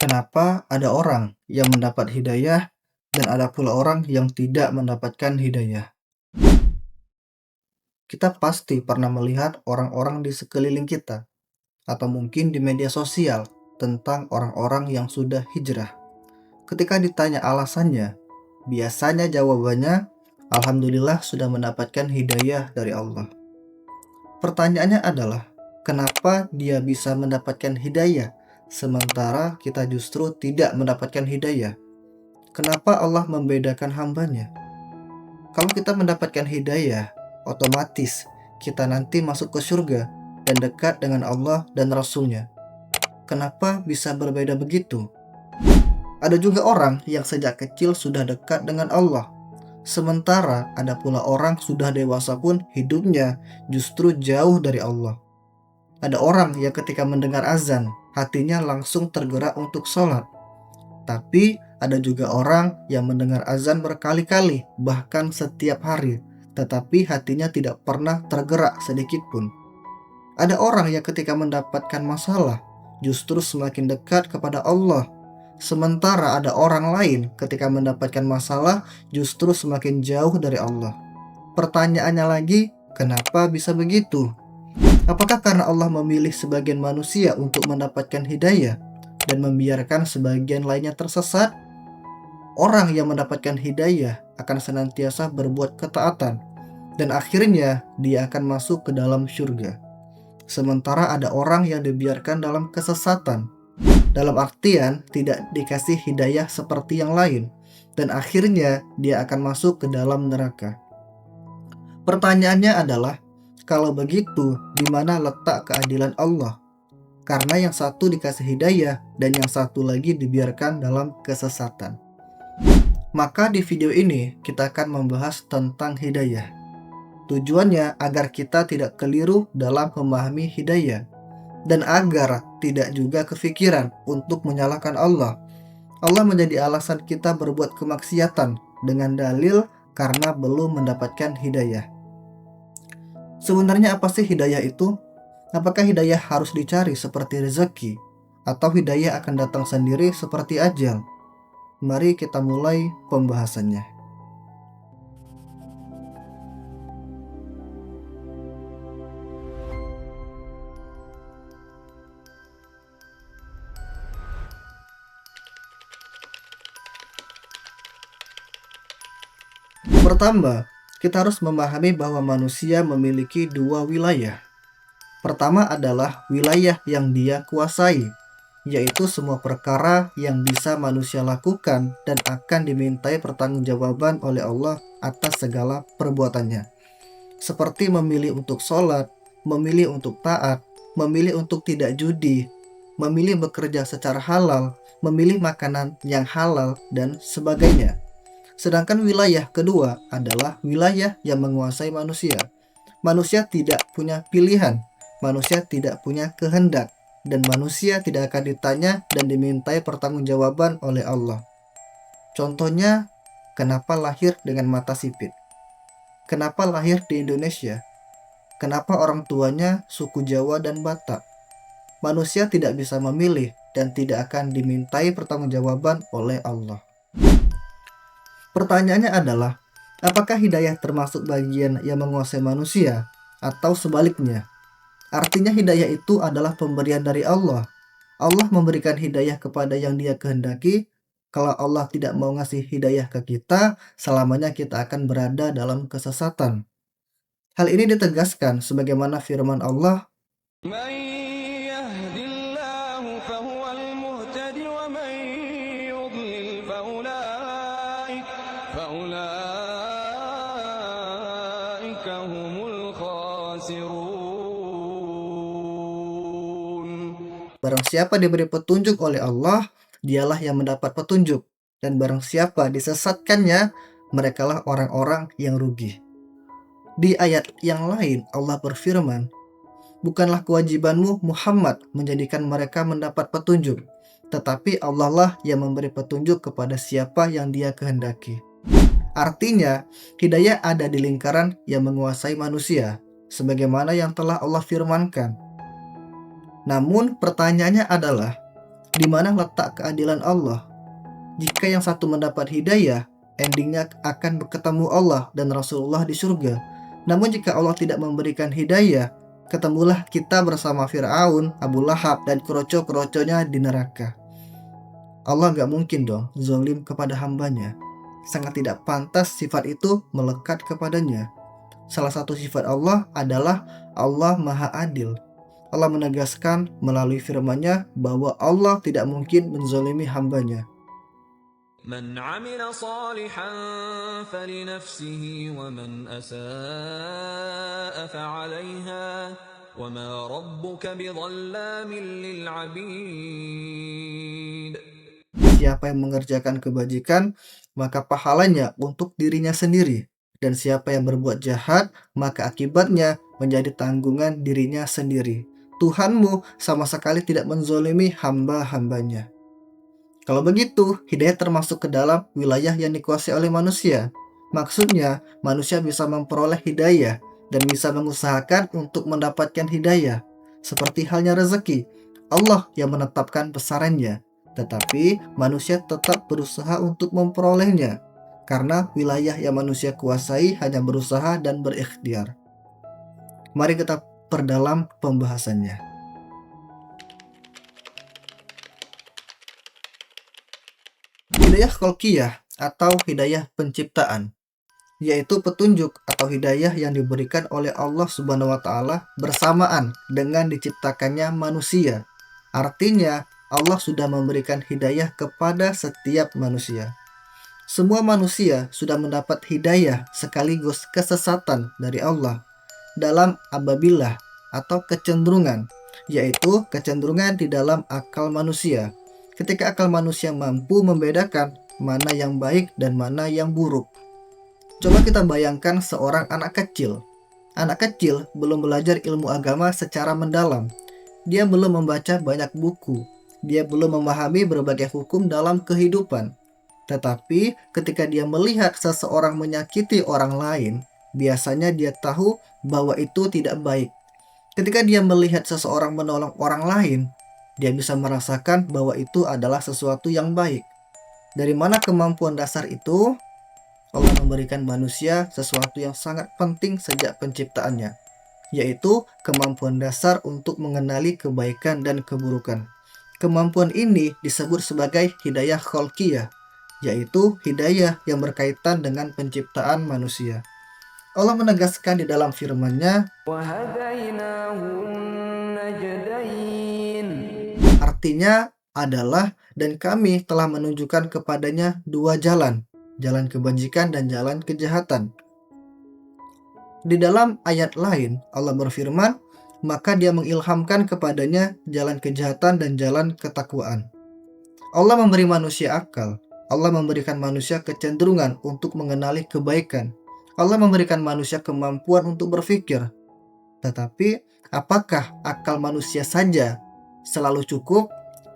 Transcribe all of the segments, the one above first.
Kenapa ada orang yang mendapat hidayah dan ada pula orang yang tidak mendapatkan hidayah? Kita pasti pernah melihat orang-orang di sekeliling kita, atau mungkin di media sosial, tentang orang-orang yang sudah hijrah. Ketika ditanya alasannya, biasanya jawabannya, "Alhamdulillah sudah mendapatkan hidayah dari Allah." Pertanyaannya adalah, kenapa dia bisa mendapatkan hidayah, sementara kita justru tidak mendapatkan hidayah? Kenapa Allah membedakan hambanya? Kalau kita mendapatkan hidayah, otomatis kita nanti masuk ke surga dan dekat dengan Allah dan Rasul-Nya. Kenapa bisa berbeda begitu? Ada juga orang yang sejak kecil sudah dekat dengan Allah. Sementara ada pula orang sudah dewasa pun hidupnya justru jauh dari Allah. Ada orang yang ketika mendengar azan, hatinya langsung tergerak untuk sholat. Tapi ada juga orang yang mendengar azan berkali-kali, bahkan setiap hari, tetapi hatinya tidak pernah tergerak sedikit pun. Ada orang yang ketika mendapatkan masalah, justru semakin dekat kepada Allah. Sementara ada orang lain ketika mendapatkan masalah, justru semakin jauh dari Allah. Pertanyaannya lagi, kenapa bisa begitu? Apakah karena Allah memilih sebagian manusia untuk mendapatkan hidayah dan membiarkan sebagian lainnya tersesat? Orang yang mendapatkan hidayah akan senantiasa berbuat ketaatan dan akhirnya dia akan masuk ke dalam surga. Sementara ada orang yang dibiarkan dalam kesesatan, dalam artian tidak dikasih hidayah seperti yang lain, dan akhirnya dia akan masuk ke dalam neraka. Pertanyaannya adalah, kalau begitu, di mana letak keadilan Allah? Karena yang satu dikasih hidayah dan yang satu lagi dibiarkan dalam kesesatan. Maka di video ini kita akan membahas tentang hidayah. Tujuannya agar kita tidak keliru dalam memahami hidayah dan agar tidak juga kefikiran untuk menyalahkan Allah. Allah menjadi alasan kita berbuat kemaksiatan dengan dalil karena belum mendapatkan hidayah. Sebenarnya apa sih hidayah itu? Apakah hidayah harus dicari seperti rezeki atau hidayah akan datang sendiri seperti ajal? Mari kita mulai pembahasannya. Pertama, kita harus memahami bahwa manusia memiliki dua wilayah. Pertama adalah wilayah yang dia kuasai, yaitu semua perkara yang bisa manusia lakukan dan akan dimintai pertanggungjawaban oleh Allah atas segala perbuatannya. Seperti memilih untuk sholat, memilih untuk taat, memilih untuk tidak judi, memilih bekerja secara halal, memilih makanan yang halal, dan sebagainya. Sedangkan wilayah kedua adalah wilayah yang menguasai manusia. Manusia tidak punya pilihan, manusia tidak punya kehendak, dan manusia tidak akan ditanya dan dimintai pertanggungjawaban oleh Allah. Contohnya, kenapa lahir dengan mata sipit? Kenapa lahir di Indonesia? Kenapa orang tuanya suku Jawa dan Batak? Manusia tidak bisa memilih dan tidak akan dimintai pertanggungjawaban oleh Allah. Pertanyaannya adalah, apakah hidayah termasuk bagian yang menguasai manusia atau sebaliknya? Artinya hidayah itu adalah pemberian dari Allah. Allah memberikan hidayah kepada yang Dia kehendaki. Kalau Allah tidak mau ngasih hidayah ke kita, selamanya kita akan berada dalam kesesatan. Hal ini ditegaskan sebagaimana firman Allah, من يهد الله فهو المهتد ومن يضلل فأولئك هم الخاسرون. barang siapa diberi petunjuk oleh Allah, dialah yang mendapat petunjuk. Dan barang siapa disesatkannya, merekalah orang-orang yang rugi. Di ayat yang lain Allah berfirman, bukanlah kewajibanmu Muhammad menjadikan mereka mendapat petunjuk, tetapi Allah lah yang memberi petunjuk kepada siapa yang Dia kehendaki. Artinya, hidayah ada di lingkaran yang menguasai manusia, sebagaimana yang telah Allah firmankan. Namun pertanyaannya adalah, Di mana letak keadilan Allah? Jika yang satu mendapat hidayah, endingnya akan bertemu Allah dan Rasulullah di surga. Namun jika Allah tidak memberikan hidayah, ketemulah kita bersama Fir'aun, Abu Lahab, dan kroco-kroconya di neraka. Allah gak mungkin dong zolim kepada hambanya. Sangat tidak pantas sifat itu melekat kepadanya. Salah satu sifat Allah adalah Allah Maha Adil. Allah menegaskan melalui firman-Nya bahwa Allah tidak mungkin menzolimi hambanya. من عمل صالحا فلنفسه ومن أساء فعليها وما ربك بظلام للعبيد. Siapa yang mengerjakan kebajikan, maka pahalanya untuk dirinya sendiri. Dan siapa yang berbuat jahat, maka akibatnya menjadi tanggungan dirinya sendiri. Tuhanmu sama sekali tidak menzolimi hamba-hambanya. Kalau begitu, hidayah termasuk ke dalam wilayah yang dikuasai oleh manusia. Maksudnya, manusia bisa memperoleh hidayah dan bisa mengusahakan untuk mendapatkan hidayah. Seperti halnya rezeki, Allah yang menetapkan besarannya, tetapi manusia tetap berusaha untuk memperolehnya. Karena wilayah yang manusia kuasai hanya berusaha dan berikhtiar. Mari kita perdalam pembahasannya. Hidayah kholqiyah atau hidayah penciptaan, yaitu petunjuk atau hidayah yang diberikan oleh Allah Subhanahu wa Ta'ala bersamaan dengan diciptakannya manusia. Artinya, Allah sudah memberikan hidayah kepada setiap manusia. Semua manusia sudah mendapat hidayah sekaligus kesesatan dari Allah dalam ababillah atau kecenderungan, yaitu kecenderungan di dalam akal manusia. Ketika akal manusia mampu membedakan mana yang baik dan mana yang buruk. Coba kita bayangkan seorang anak kecil. Anak kecil belum belajar ilmu agama secara mendalam. Dia belum membaca banyak buku. Dia belum memahami berbagai hukum dalam kehidupan. Tetapi ketika dia melihat seseorang menyakiti orang lain, biasanya dia tahu bahwa itu tidak baik. Ketika dia melihat seseorang menolong orang lain, dia bisa merasakan bahwa itu adalah sesuatu yang baik. Dari mana kemampuan dasar itu? Allah memberikan manusia sesuatu yang sangat penting sejak penciptaannya, yaitu kemampuan dasar untuk mengenali kebaikan dan keburukan. Kemampuan ini disebut sebagai hidayah kholqiyah, yaitu hidayah yang berkaitan dengan penciptaan manusia. Allah menegaskan di dalam firman-Nya, artinya adalah, dan kami telah menunjukkan kepadanya dua jalan, jalan kebajikan dan jalan kejahatan. Di dalam ayat lain, Allah berfirman, maka dia mengilhamkan kepadanya jalan kejahatan dan jalan ketakwaan. Allah memberi manusia akal. Allah memberikan manusia kecenderungan untuk mengenali kebaikan. Allah memberikan manusia kemampuan untuk berpikir. Tetapi, apakah akal manusia saja selalu cukup?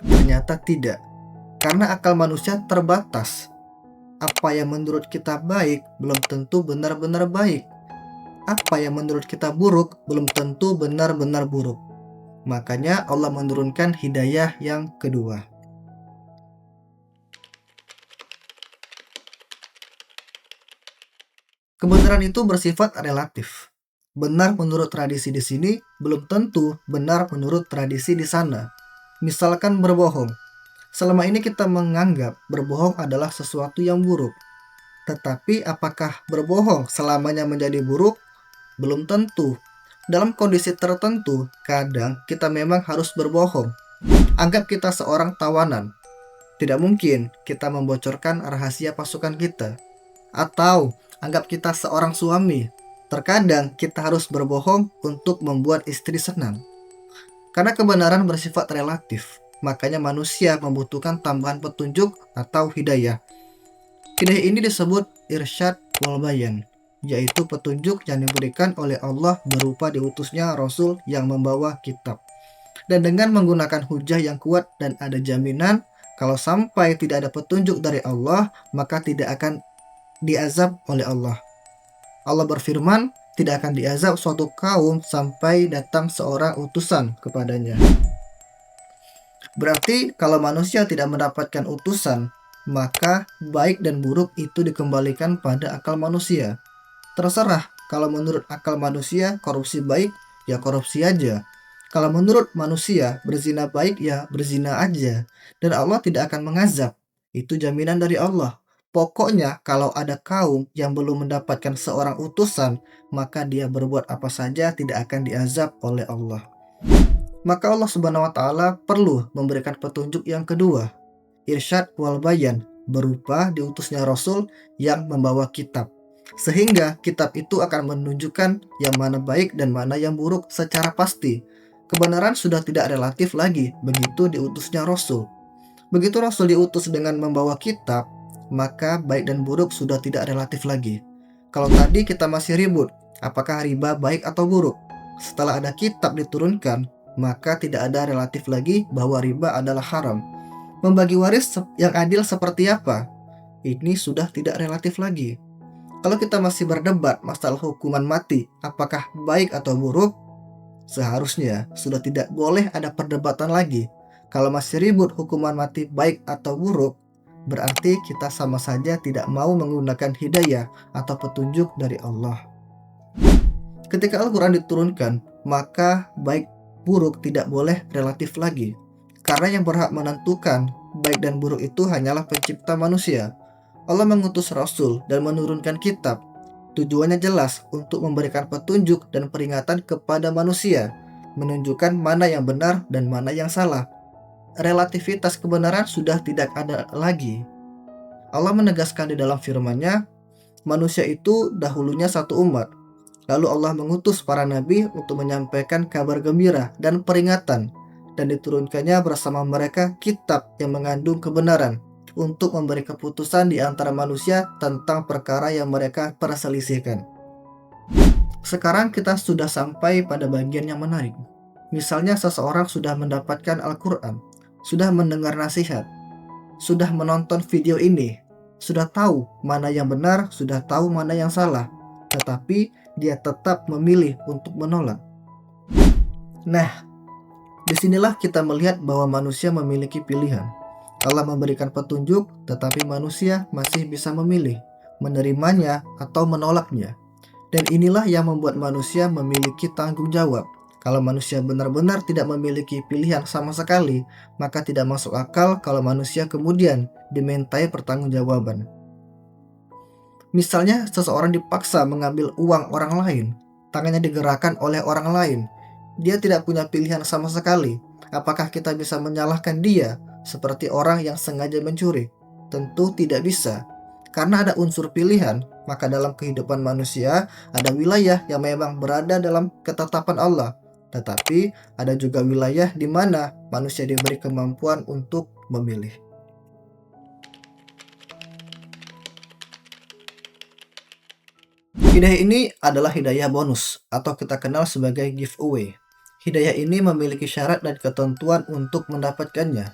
Ternyata tidak. Karena akal manusia terbatas. Apa yang menurut kita baik belum tentu benar-benar baik. Apa yang menurut kita buruk belum tentu benar-benar buruk. Makanya Allah menurunkan hidayah yang kedua. Kebenaran itu bersifat relatif. Benar menurut tradisi di sini belum tentu benar menurut tradisi di sana. Misalkan berbohong. Selama ini kita menganggap berbohong adalah sesuatu yang buruk. Tetapi apakah berbohong selamanya menjadi buruk? Belum tentu. Dalam kondisi tertentu, kadang kita memang harus berbohong. Anggap kita seorang tawanan. Tidak mungkin kita membocorkan rahasia pasukan kita. Atau anggap kita seorang suami. Terkadang kita harus berbohong untuk membuat istri senang. Karena kebenaran bersifat relatif, makanya manusia membutuhkan tambahan petunjuk atau hidayah. Hidayah ini disebut irsyad wal bayan, yaitu petunjuk yang diberikan oleh Allah berupa diutusnya Rasul yang membawa kitab. Dan dengan menggunakan hujah yang kuat dan ada jaminan, kalau sampai tidak ada petunjuk dari Allah, maka tidak akan diazab oleh Allah. Allah berfirman, tidak akan diazab suatu kaum sampai datang seorang utusan kepadanya. Berarti kalau manusia tidak mendapatkan utusan, maka baik dan buruk itu dikembalikan pada akal manusia. Terserah, kalau menurut akal manusia korupsi baik, ya korupsi aja. Kalau menurut manusia berzina baik, ya berzina aja. Dan Allah tidak akan mengazab. Itu jaminan dari Allah. Pokoknya kalau ada kaum yang belum mendapatkan seorang utusan, maka dia berbuat apa saja tidak akan diazab oleh Allah. Maka Allah Subhanahu wa taala perlu memberikan petunjuk yang kedua, irsyad wal bayan, berupa diutusnya Rasul yang membawa kitab. Sehingga kitab itu akan menunjukkan yang mana baik dan mana yang buruk secara pasti. Kebenaran sudah tidak relatif lagi begitu diutusnya Rasul. Begitu Rasul diutus dengan membawa kitab, maka baik dan buruk sudah tidak relatif lagi. Kalau tadi kita masih ribut, apakah riba baik atau buruk? Setelah ada kitab diturunkan, maka tidak ada relatif lagi bahwa riba adalah haram. Membagi waris yang adil seperti apa? Ini sudah tidak relatif lagi. Kalau kita masih berdebat masalah hukuman mati, apakah baik atau buruk? Seharusnya sudah tidak boleh ada perdebatan lagi. Kalau masih ribut hukuman mati baik atau buruk, berarti kita sama saja tidak mau menggunakan hidayah atau petunjuk dari Allah. Ketika Al-Quran diturunkan, maka baik buruk tidak boleh relatif lagi. Karena yang berhak menentukan baik dan buruk itu hanyalah pencipta manusia. Allah mengutus Rasul dan menurunkan kitab. Tujuannya jelas untuk memberikan petunjuk dan peringatan kepada manusia, menunjukkan mana yang benar dan mana yang salah. Relativitas kebenaran sudah tidak ada lagi. Allah menegaskan di dalam firman-Nya, manusia itu dahulunya satu umat. Lalu Allah mengutus para nabi untuk menyampaikan kabar gembira dan peringatan, dan diturunkannya bersama mereka kitab yang mengandung kebenaran untuk memberi keputusan di antara manusia tentang perkara yang mereka perselisihkan. Sekarang kita sudah sampai pada bagian yang menarik. Misalnya seseorang sudah mendapatkan Al-Quran, sudah mendengar nasihat, sudah menonton video ini, sudah tahu mana yang benar, sudah tahu mana yang salah, tetapi dia tetap memilih untuk menolak. Nah, disinilah kita melihat bahwa manusia memiliki pilihan. Allah memberikan petunjuk, tetapi manusia masih bisa memilih, menerimanya atau menolaknya. Dan inilah yang membuat manusia memiliki tanggung jawab. Kalau manusia benar-benar tidak memiliki pilihan sama sekali, maka tidak masuk akal kalau manusia kemudian dimintai pertanggungjawaban. Misalnya seseorang dipaksa mengambil uang orang lain, tangannya digerakkan oleh orang lain. Dia tidak punya pilihan sama sekali. Apakah kita bisa menyalahkan dia seperti orang yang sengaja mencuri? Tentu tidak bisa. Karena ada unsur pilihan, maka dalam kehidupan manusia ada wilayah yang memang berada dalam ketetapan Allah. Tetapi ada juga wilayah di mana manusia diberi kemampuan untuk memilih. Hidayah ini adalah hidayah bonus atau kita kenal sebagai giveaway. Hidayah ini memiliki syarat dan ketentuan untuk mendapatkannya.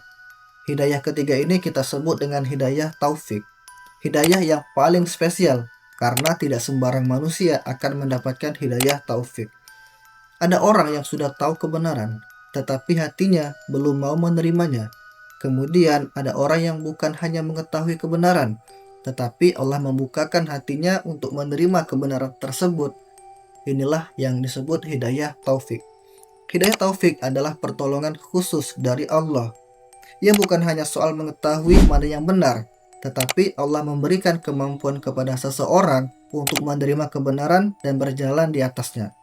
Hidayah ketiga ini kita sebut dengan hidayah taufik. Hidayah yang paling spesial karena tidak sembarang manusia akan mendapatkan hidayah taufik. Ada orang yang sudah tahu kebenaran, tetapi hatinya belum mau menerimanya. Kemudian ada orang yang bukan hanya mengetahui kebenaran, tetapi Allah membukakan hatinya untuk menerima kebenaran tersebut. Inilah yang disebut hidayah taufik. Hidayah taufik adalah pertolongan khusus dari Allah. Ia bukan hanya soal mengetahui mana yang benar, tetapi Allah memberikan kemampuan kepada seseorang untuk menerima kebenaran dan berjalan di atasnya.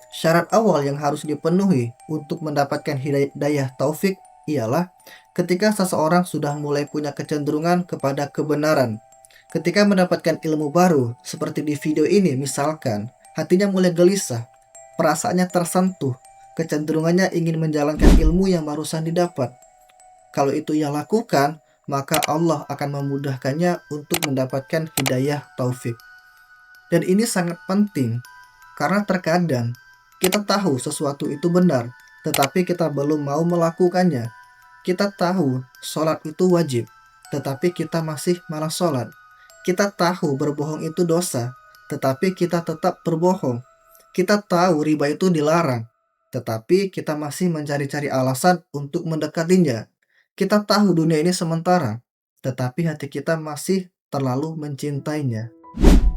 Syarat awal yang harus dipenuhi untuk mendapatkan hidayah taufik ialah ketika seseorang sudah mulai punya kecenderungan kepada kebenaran. Ketika mendapatkan ilmu baru, seperti di video ini misalkan, hatinya mulai gelisah, perasaannya tersentuh, kecenderungannya ingin menjalankan ilmu yang barusan didapat. Kalau itu ia lakukan, maka Allah akan memudahkannya untuk mendapatkan hidayah taufik. Dan ini sangat penting, karena terkadang kita tahu sesuatu itu benar, tetapi kita belum mau melakukannya. Kita tahu sholat itu wajib, tetapi kita masih malas sholat. Kita tahu berbohong itu dosa, tetapi kita tetap berbohong. Kita tahu riba itu dilarang, tetapi kita masih mencari-cari alasan untuk mendekatinya. Kita tahu dunia ini sementara, tetapi hati kita masih terlalu mencintainya.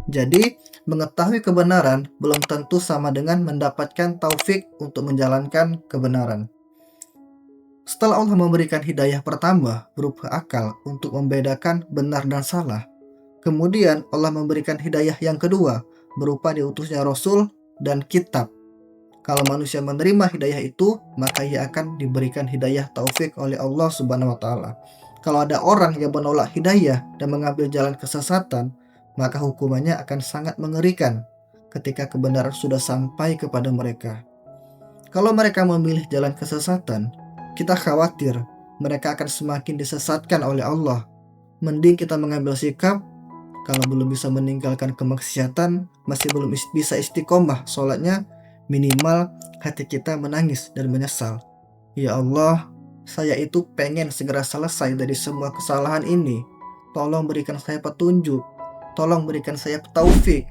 Jadi, mengetahui kebenaran belum tentu sama dengan mendapatkan taufik untuk menjalankan kebenaran. Setelah Allah memberikan hidayah pertama berupa akal untuk membedakan benar dan salah, kemudian Allah memberikan hidayah yang kedua berupa diutusnya Rasul dan kitab. Kalau manusia menerima hidayah itu, maka ia akan diberikan hidayah taufik oleh Allah Subhanahu wa taala. Kalau ada orang yang menolak hidayah dan mengambil jalan kesesatan, maka hukumannya akan sangat mengerikan ketika kebenaran sudah sampai kepada mereka. Kalau mereka memilih jalan kesesatan, kita khawatir mereka akan semakin disesatkan oleh Allah. Mending kita mengambil sikap, kalau belum bisa meninggalkan kemaksiatan, masih belum bisa istiqomah sholatnya, minimal hati kita menangis dan menyesal. Ya Allah, saya itu pengen segera selesai dari semua kesalahan ini. Tolong berikan saya petunjuk. Tolong berikan saya taufik.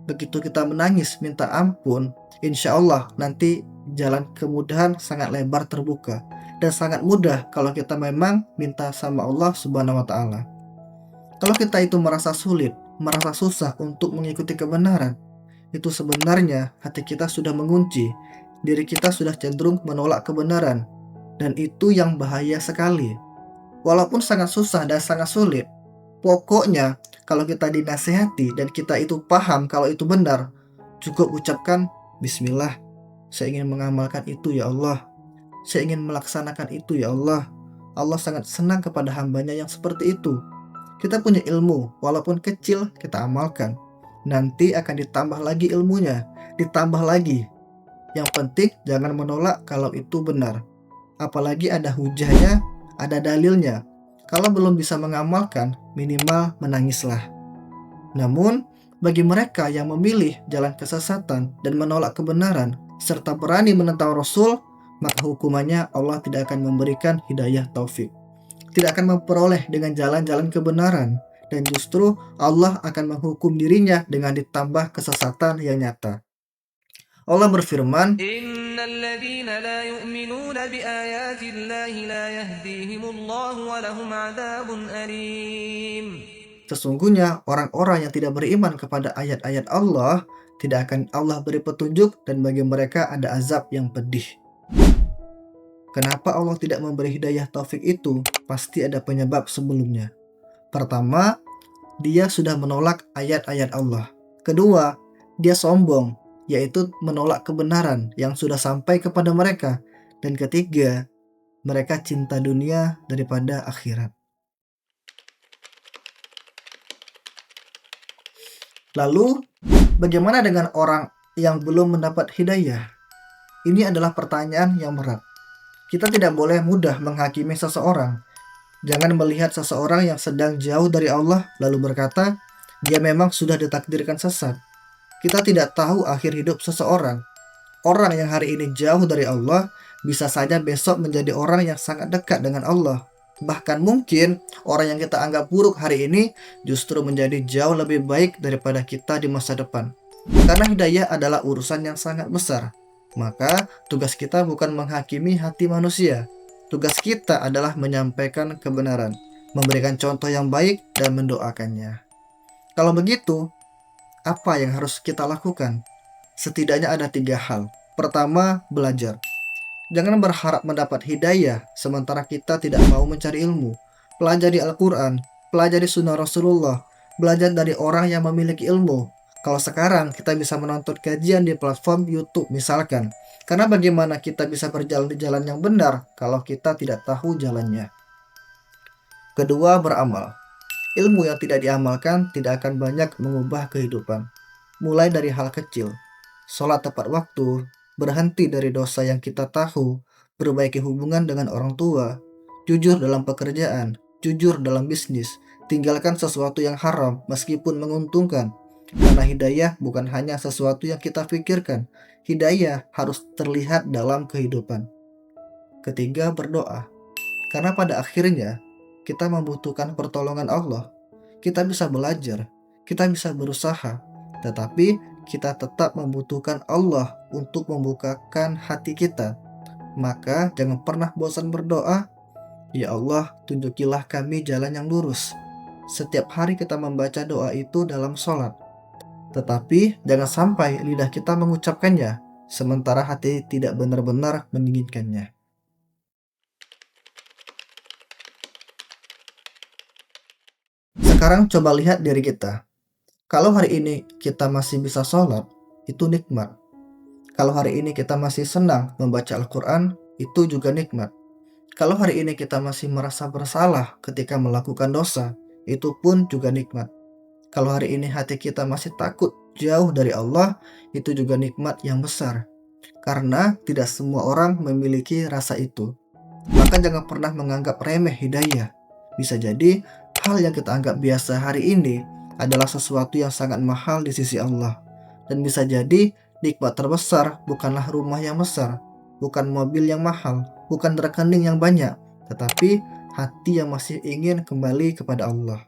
Begitu kita menangis minta ampun, insya Allah nanti jalan kemudahan sangat lebar terbuka. Dan sangat mudah kalau kita memang minta sama Allah Subhanahu wa taala. Kalau kita itu merasa sulit, merasa susah untuk mengikuti kebenaran, itu sebenarnya hati kita sudah mengunci, diri kita sudah cenderung menolak kebenaran, dan itu yang bahaya sekali. Walaupun sangat susah dan sangat sulit, pokoknya kalau kita dinasehati dan kita itu paham kalau itu benar, cukup ucapkan Bismillah, saya ingin mengamalkan itu ya Allah, saya ingin melaksanakan itu ya Allah. Allah sangat senang kepada hambanya yang seperti itu. Kita punya ilmu, walaupun kecil kita amalkan. Nanti akan ditambah lagi ilmunya, ditambah lagi. Yang penting jangan menolak kalau itu benar. Apalagi ada hujahnya, ada dalilnya. Kalau belum bisa mengamalkan, minimal menangislah. Namun, bagi mereka yang memilih jalan kesesatan dan menolak kebenaran, serta berani menentang Rasul, maka hukumannya Allah tidak akan memberikan hidayah taufik. Tidak akan memperoleh dengan jalan-jalan kebenaran, dan justru Allah akan menghukum dirinya dengan ditambah kesesatan yang nyata. Allah berfirman, Innalladzina la yu'minuna biayatillahi la yahdihimullahu wa lahum 'adzabun alim. sesungguhnya orang-orang yang tidak beriman kepada ayat-ayat Allah, tidak akan Allah beri petunjuk dan bagi mereka ada azab yang pedih. Kenapa Allah tidak memberi hidayah taufik itu? Pasti ada penyebab sebelumnya. Pertama, dia sudah menolak ayat-ayat Allah. Kedua, dia sombong, yaitu menolak kebenaran yang sudah sampai kepada mereka. Dan ketiga, mereka cinta dunia daripada akhirat. Lalu, bagaimana dengan orang yang belum mendapat hidayah? Ini adalah pertanyaan yang berat. Kita tidak boleh mudah menghakimi seseorang. Jangan melihat seseorang yang sedang jauh dari Allah lalu berkata, dia memang sudah ditakdirkan sesat. Kita tidak tahu akhir hidup seseorang. Orang yang hari ini jauh dari Allah bisa saja besok menjadi orang yang sangat dekat dengan Allah. Bahkan mungkin orang yang kita anggap buruk hari ini justru menjadi jauh lebih baik daripada kita di masa depan. Karena hidayah adalah urusan yang sangat besar. Maka tugas kita bukan menghakimi hati manusia. Tugas kita adalah menyampaikan kebenaran, memberikan contoh yang baik dan mendoakannya. Kalau begitu, apa yang harus kita lakukan? Setidaknya ada 3 hal. Pertama, belajar. Jangan berharap mendapat hidayah sementara kita tidak mau mencari ilmu. Pelajari Al-Quran, pelajari sunnah Rasulullah, belajar dari orang yang memiliki ilmu. Kalau sekarang kita bisa menonton kajian di platform YouTube misalkan. Karena bagaimana kita bisa berjalan di jalan yang benar kalau kita tidak tahu jalannya. Kedua, beramal. Ilmu yang tidak diamalkan tidak akan banyak mengubah kehidupan. Mulai dari hal kecil, sholat tepat waktu, berhenti dari dosa yang kita tahu, perbaiki hubungan dengan orang tua, jujur dalam pekerjaan, jujur dalam bisnis, tinggalkan sesuatu yang haram meskipun menguntungkan. Karena hidayah bukan hanya sesuatu yang kita pikirkan, hidayah harus terlihat dalam kehidupan. Ketiga, berdoa. Karena pada akhirnya, kita membutuhkan pertolongan Allah. Kita bisa belajar, kita bisa berusaha, tetapi kita tetap membutuhkan Allah untuk membukakan hati kita. Maka jangan pernah bosan berdoa, "Ya Allah, tunjukilah kami jalan yang lurus." Setiap hari kita membaca doa itu dalam sholat. Tetapi jangan sampai lidah kita mengucapkannya, sementara hati tidak benar-benar menginginkannya. Sekarang coba lihat diri kita. Kalau hari ini kita masih bisa sholat, itu nikmat. Kalau hari ini kita masih senang membaca Al-Quran, itu juga nikmat. Kalau hari ini kita masih merasa bersalah ketika melakukan dosa, itu pun juga nikmat. Kalau hari ini hati kita masih takut jauh dari Allah, itu juga nikmat yang besar. Karena tidak semua orang memiliki rasa itu. Maka jangan pernah menganggap remeh hidayah. Bisa jadi hal yang kita anggap biasa hari ini adalah sesuatu yang sangat mahal di sisi Allah. Dan bisa jadi nikmat terbesar bukanlah rumah yang besar, bukan mobil yang mahal, bukan rekening yang banyak, tetapi hati yang masih ingin kembali kepada Allah.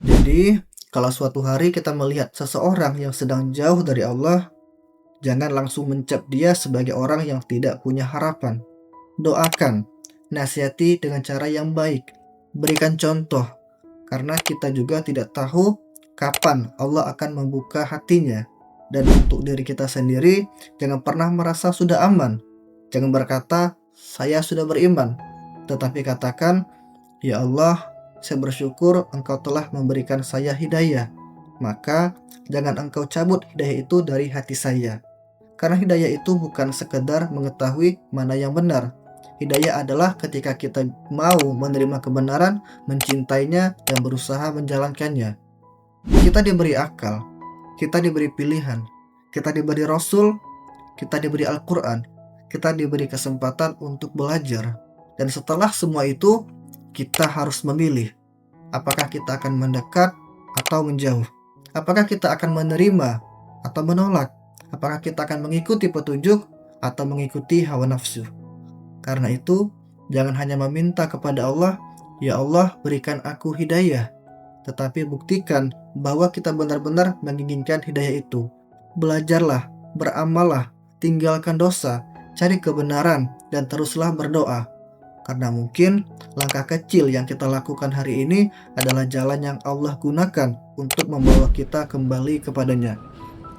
Jadi, kalau suatu hari kita melihat seseorang yang sedang jauh dari Allah, jangan langsung mencap dia sebagai orang yang tidak punya harapan. Doakan, nasihati dengan cara yang baik, berikan contoh, karena kita juga tidak tahu kapan Allah akan membuka hatinya. Dan untuk diri kita sendiri, jangan pernah merasa sudah aman. Jangan berkata, "Saya sudah beriman," tetapi katakan, "Ya Allah, saya bersyukur Engkau telah memberikan saya hidayah. Maka jangan Engkau cabut hidayah itu dari hati saya." Karena hidayah itu bukan sekedar mengetahui mana yang benar. Hidayah adalah ketika kita mau menerima kebenaran, mencintainya, dan berusaha menjalankannya. Kita diberi akal, kita diberi pilihan, kita diberi Rasul, kita diberi Al-Quran, kita diberi kesempatan untuk belajar. Dan setelah semua itu, kita harus memilih. Apakah kita akan mendekat atau menjauh? Apakah kita akan menerima atau menolak? Apakah kita akan mengikuti petunjuk atau mengikuti hawa nafsu? Karena itu, jangan hanya meminta kepada Allah, "Ya Allah, berikan aku hidayah." Tetapi buktikan bahwa kita benar-benar menginginkan hidayah itu. Belajarlah, beramallah, tinggalkan dosa, cari kebenaran, dan teruslah berdoa. Karena mungkin langkah kecil yang kita lakukan hari ini adalah jalan yang Allah gunakan untuk membawa kita kembali kepadanya.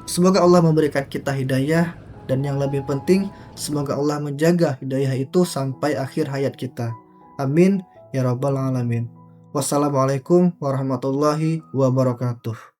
Semoga Allah memberikan kita hidayah, dan yang lebih penting, semoga Allah menjaga hidayah itu sampai akhir hayat kita. Amin ya rabbal alamin. Wassalamualaikum warahmatullahi wabarakatuh.